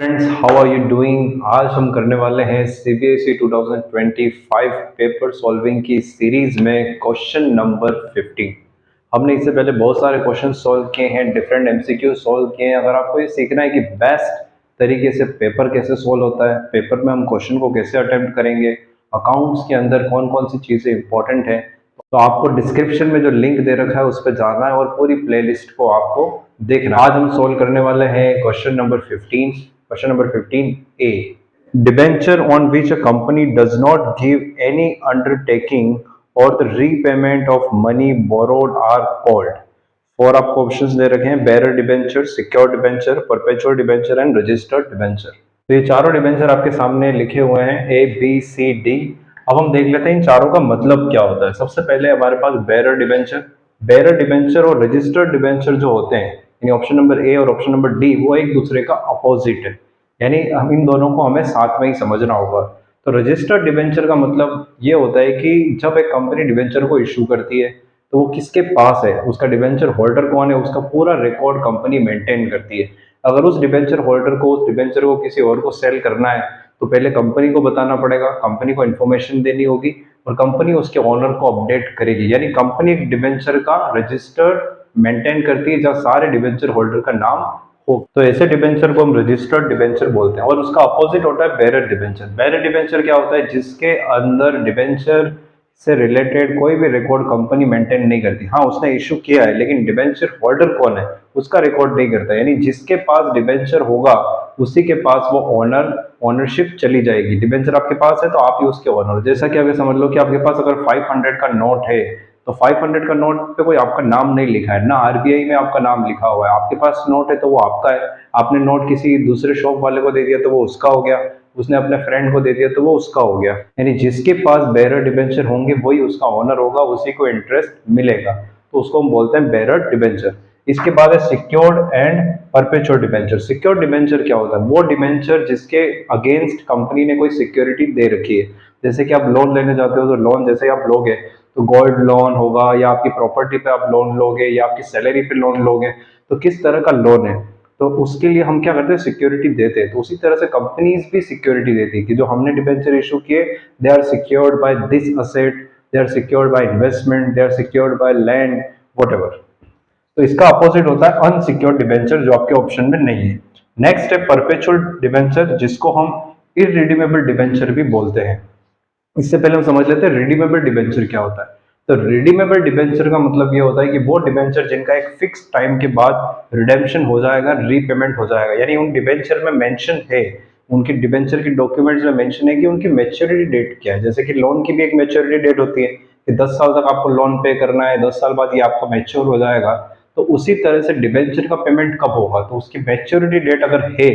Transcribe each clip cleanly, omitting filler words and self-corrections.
Friends, how are you doing. आज हम करने वाले हैं सीबीएसई 2025 पेपर सॉल्विंग की सीरीज में क्वेश्चन नंबर 15। हमने इससे पहले बहुत सारे क्वेश्चन सॉल्व किए हैं, डिफरेंट एमसीक्यू सॉल्व किए हैं। अगर आपको ये सीखना है कि बेस्ट तरीके से पेपर कैसे सॉल्व होता है, पेपर में हम क्वेश्चन को कैसे अटेम्प्ट करेंगे, अकाउंट्स के अंदर कौन कौन सी चीज़ें इंपॉर्टेंट है, तो आपको डिस्क्रिप्शन में जो लिंक दे रखा है उस पर जाना है और पूरी प्लेलिस्ट को आपको देखना। आज हम सोल्व करने वाले हैं question number 15। Question number 15 A, debenture on which a company does not give any undertaking or the repayment of money borrowed are called. Four आपको ऑप्शंस दे रखे हैं: bearer debenture, secure debenture, perpetual debenture and registered debenture. तो ये चारों debenture आपके सामने लिखे हुए हैं, ए बी सी डी। अब हम देख लेते हैं इन चारों का मतलब क्या होता है। सबसे पहले हमारे पास बेरर डिबेंचर। बेरर डिबेंचर और रजिस्टर्ड डिबेंचर जो होते हैं, यानी ऑप्शन नंबर ए और ऑप्शन नंबर डी, वो एक दूसरे का अपोजिट है, यानी हम इन दोनों को हमें साथ में ही समझना होगा। तो रजिस्टर्ड डिबेंचर का मतलब ये होता है कि जब एक कंपनी डिबेंचर को इशू करती है तो वो किसके पास है, उसका डिबेंचर होल्डर कौन है, उसका पूरा रिकॉर्ड कंपनी मेंटेन करती है। अगर उस डिबेंचर होल्डर को उस डिबेंचर को किसी और को सेल करना है तो पहले कंपनी को बताना पड़ेगा, कंपनी को इन्फॉर्मेशन देनी होगी और कंपनी उसके ओनर को अपडेट करेगी। यानी कंपनी एक डिबेंचर का रजिस्टर्ड मेंटेन करती है जहाँ सारे डिबेंचर होल्डर का नाम हो। तो ऐसे डिबेंचर को हम रजिस्टर्ड डिबेंचर बोलते हैं। और उसका अपोजिट होता है बेरर डिबेंचर। बेरर डिबेंचर क्या होता है? जिसके अंदर डिबेंचर से रिलेटेड कोई भी रिकॉर्ड कंपनी मेंटेन नहीं करती। हाँ, उसने इशू किया है लेकिन डिबेंचर होल्डर कौन है उसका रिकॉर्ड नहीं करता। यानी जिसके पास डिबेंचर होगा उसी के पास वो ओनरशिप चली जाएगी। डिबेंचर आपके पास है तो आप ही उसके ओनर। जैसा कि अगर समझ लो कि आपके पास अगर 500 का नोट है तो 500 का नोट पे कोई आपका नाम नहीं लिखा है, ना आरबीआई में आपका नाम लिखा हुआ है। आपके पास नोट है तो वो आपका है। आपने नोट किसी दूसरे शॉप वाले को दे दिया तो वो उसका हो गया, उसने अपने फ्रेंड को दे दिया तो वो उसका हो गया। यानी जिसके पास बेरर डिबेंचर होंगे वही उसका ओनर होगा, उसी को इंटरेस्ट मिलेगा, तो उसको हम बोलते हैं बेरर डिबेंचर। इसके बाद है secured and perpetual debenture. Secured debenture क्या होता है? वो डिबेंचर जिसके अगेंस्ट कंपनी ने कोई सिक्योरिटी दे रखी है। जैसे कि आप लोन लेने जाते हो तो लोन जैसे आप लोगे तो गोल्ड लोन होगा, या आपकी प्रॉपर्टी पे आप लोन लोगे, या आपकी सैलरी पे लोन लोगे, तो किस तरह का लोन है तो उसके लिए हम क्या करते हैं? सिक्योरिटी देते हैं। तो उसी तरह से कंपनीज भी सिक्योरिटी देती है कि जो हमने डिबेंचर इशू किए, they are secured by this asset, they are secured by investment, they are secured by land, whatever. तो इसका अपोजिट होता है अनसिक्योर्ड डिबेंचर, जो आपके ऑप्शन में नहीं है। नेक्स्ट है परपेचुअल डिबेंचर, जिसको हम इररिडीमेबल डिबेंचर भी बोलते हैं। इससे पहले हम समझ लेते हैं रिडीमेबल डिबेंचर क्या होता है। तो रिडीमेबल डिबेंचर का मतलब ये होता है कि वो डिबेंचर जिनका एक फिक्स टाइम के बाद रिडेम्पशन हो जाएगा, रीपेमेंट हो जाएगा। यानी उन डिबेंचर में मेंशन है, उनकी डिबेंचर की डॉक्यूमेंट्स में मेंशन है कि उनकी मैच्योरिटी डेट क्या है। जैसे कि लोन की भी एक मैच्योरिटी डेट होती है कि 10 साल तक आपको लोन पे करना है, 10 साल बाद ये आपका मैच्योर हो जाएगा। तो उसी तरह से डिबेंचर का पेमेंट कब होगा, तो उसकी मैच्योरिटी डेट अगर है,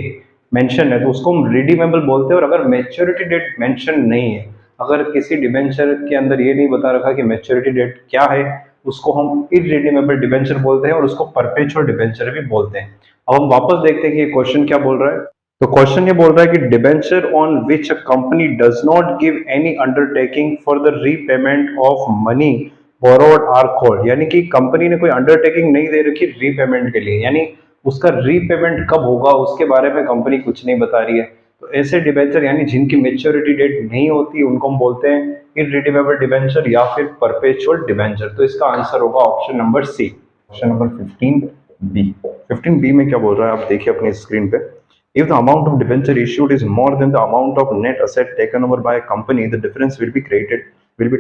मेंशन है, तो उसको हम रिडीमेबल बोलते हैं। और अगर मैच्योरिटी डेट मेंशन नहीं है, अगर किसी डिबेंचर के अंदर ये नहीं बता रखा कि मैच्योरिटी डेट क्या है, उसको हम इररिडीमेबल डिबेंचर बोलते हैं और उसको परपेचुअल डिबेंचर भी बोलते हैं। अब हम वापस देखते हैं कि ये क्वेश्चन क्या बोल रहा है। तो क्वेश्चन ये बोल रहा है कि debenture on which a company does not give any undertaking for the repayment of money borrowed are called. यानी कि कंपनी ने कोई अंडरटेकिंग नहीं दे रखी रीपेमेंट के लिए, यानी उसका रीपेमेंट कब होगा उसके बारे में कंपनी कुछ नहीं बता रही है। तो ऐसे डिबेंचर यानी जिनकी मेच्योरिटी डेट नहीं होती उनको हम बोलते हैं इररिडीमेबल डिबेंचर या फिर परपेचुअल डिबेंचर। तो इसका आंसर होगा option number C. Option number 15 B. 15 B में क्या बोल रहा है आप देखिए अपनी स्क्रीन पे। If the amount of debenture issued is more than the amount of net asset taken over by a company, the difference will be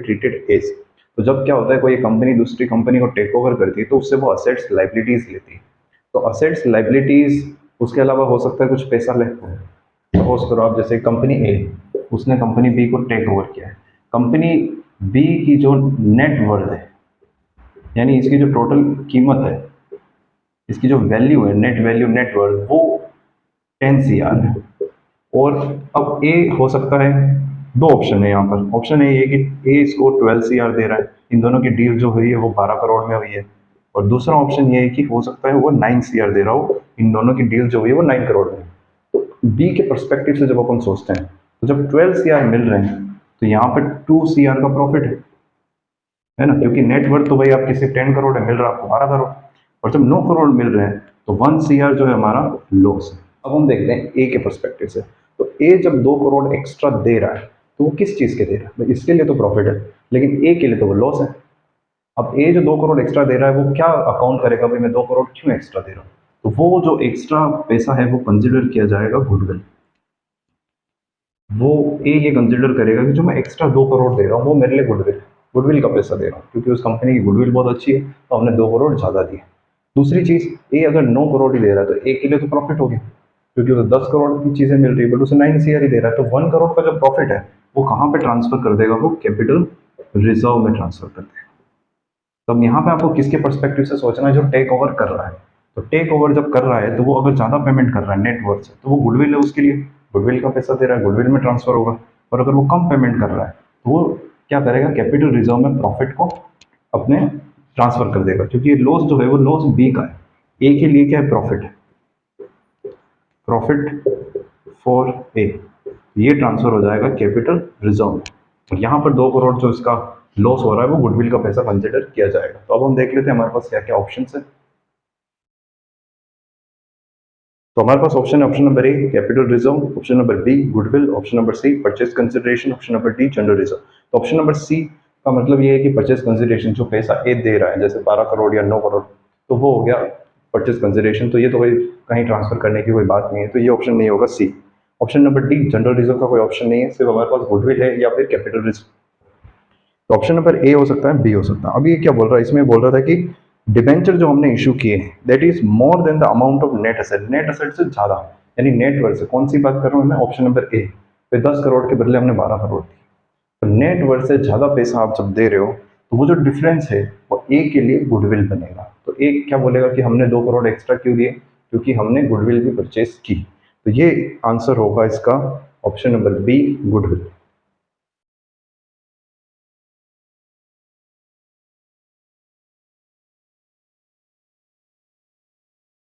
treated as। तो जब क्या होता है, कोई कंपनी दूसरी कंपनी को टेक ओवर करती है तो उससे वो असेट्स लाइबिलिटीज लेती है। तो असेट्स लाइबिलिटीज उसके अलावा हो सकता है कुछ पैसा ले। सपोज करो आप, जैसे कंपनी ए, उसने कंपनी बी को टेक ओवर किया है। कंपनी बी की जो नेट वर्थ है, यानी इसकी जो टोटल कीमत है, इसकी जो वैल्यू है, नेट वैल्यू, नेट वर्थ, वो 10 CR है। और अब ए हो सकता है, दो ऑप्शन है यहाँ पर। ऑप्शन ए कि ए इसको 12 CR दे रहा है, इन दोनों की डील जो हुई है वो 12 करोड़ में हुई है। और दूसरा ऑप्शन ये है कि हो सकता है वो 9 CR दे रहा हो, इन दोनों की डील जो हुई है वो 9 करोड़ में। तो बी के परस्पेक्टिव से जब अपन सोचते हैं तो जब 12 CR मिल रहे हैं तो यहाँ पर 2 CR का प्रॉफिट है ना, क्योंकि नेटवर्थ तो भाई आपकी सिर्फ 10 करोड़ है, मिल रहा है आपको 12 करोड़। और जब 9 करोड़ मिल रहे हैं तो 1 CR जो है हमारा लॉस है। अब हम देखते हैं ए के पर्सपेक्टिव से। तो ए जब 2 करोड़ एक्स्ट्रा दे रहा है तो वो किस चीज़ के दे रहा है? भाई इसके लिए तो प्रॉफिट है, लेकिन ए के लिए तो वो लॉस है। अब ए जो 2 करोड़ एक्स्ट्रा दे रहा है वो क्या अकाउंट करेगा, भाई मैं 2 करोड़ क्यों एक्स्ट्रा दे रहा हूँ? तो वो जो एक्स्ट्रा पैसा है वो कंसिडर किया जाएगा गुडविल। वो ए ये कंसिडर करेगा कि जो मैं एक्स्ट्रा 2 करोड़ दे रहा हूँ वो मेरे लिए गुडविल का पैसा दे रहा हूँ, क्योंकि उस कंपनी की गुडविल बहुत अच्छी है तो हमने 2 करोड़ ज़्यादा दिए। दूसरी चीज़, ए अगर 9 करोड़ ही दे रहा है तो ए के लिए तो प्रॉफिट हो गया, क्योंकि उसे 10 करोड़ की चीज़ें मिल रही है, बट उसे 9 CR ही दे रहा है। तो 1 करोड़ का जो प्रॉफिट है वो कहाँ पे ट्रांसफर कर देगा? वो कैपिटल रिजर्व में ट्रांसफर कर देगा। तो अब यहाँ पे आपको किसके पर्सपेक्टिव से सोचना है? जो टेक ओवर कर रहा है। तो टेक ओवर जब कर रहा है तो वो अगर ज़्यादा पेमेंट कर रहा है नेटवर्थ से, तो वो गुडविल है उसके लिए, गुडविल का पैसा दे रहा है, गुडविल में ट्रांसफर होगा। और अगर वो कम पेमेंट कर रहा है तो वो क्या करेगा? कैपिटल रिजर्व में प्रॉफिट को अपने ट्रांसफर कर देगा, क्योंकि ये लॉस जो है वो लॉस बी का है। ए के लिए क्या है? प्रॉफिट, प्रॉफिट फॉर ए, ये ट्रांसफर हो जाएगा कैपिटल रिजर्व में। और यहाँ पर 2 करोड़ जो इसका लॉस हो रहा है वो गुडविल का पैसा कंसिडर किया जाएगा। तो अब हम देख लेते हैं हमारे पास क्या क्या ऑप्शन है। तो हमारे पास ऑप्शन है, option number A capital reserve, option number B goodwill, option number C purchase consideration, option number D general reserve. तो ऑप्शन नंबर सी का मतलब ये है कि परचेज कंसिडरेशन जो पैसा ए दे रहा है, जैसे 12 करोड़ या 9 करोड़, तो वो हो गया परचेज कंसिडरेशन। तो ये तो कोई कहीं ट्रांसफर करने की कोई बात नहीं है, तो ये ऑप्शन नहीं होगा C. Option number D general reserve का कोई ऑप्शन नहीं है, सिर्फ हमारे पास गुडविल है या फिर कैपिटल रिजर्व। तो ऑप्शन नंबर ए हो सकता है, बी हो सकता है। अब ये क्या बोल रहा है? इसमें बोल रहा था कि डिबेंचर जो हमने इशू किए that is more than the amount of net asset, net asset से ज्यादा, यानी नेट वर्थ से। कौन सी बात कर रहा हूँ मैं? ऑप्शन नंबर ए पे 10 करोड़ के बदले हमने 12 करोड़ दी। तो नेट वर्थ से ज्यादा पैसा आप जब दे रहे हो तो वो जो डिफरेंस है वो ए के लिए गुडविल बनेगा। तो ए क्या बोलेगा कि हमने 2 करोड़ एक्स्ट्रा क्यों दिए? क्योंकि हमने गुडविल भी परचेज की। तो ये आंसर होगा इसका ऑप्शन नंबर बी गुडविल।